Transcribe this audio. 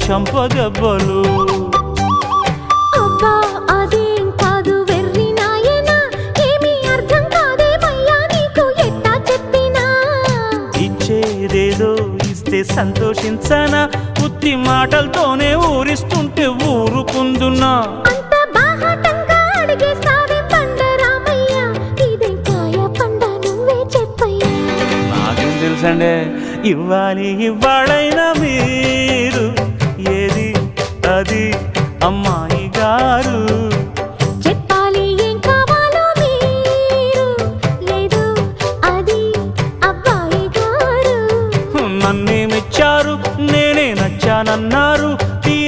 చంపదెబ్బలు. అబ్బా అదేం కాదు వెర్రి నాయనా, ఏమీ అర్థం కాదేమయ్యా నీకు ఎట్టా చెప్పినా. ఇచ్చేదేదో ఇస్తే సంతోషించనా, ఉత్తి మాటలతోనే ఊరిస్తుంటే ఊరుకుందున్నా. అంత బాహాటంగా అడిగేస్తావేం బండరామయ్య, ఇదేం కాయ పండ నువ్వే చెప్పయ్యా. నాకేం తెలుసండే, ఇవ్వాలి ఇవ్వాలైనా మీరు ఏది అది అమ్మా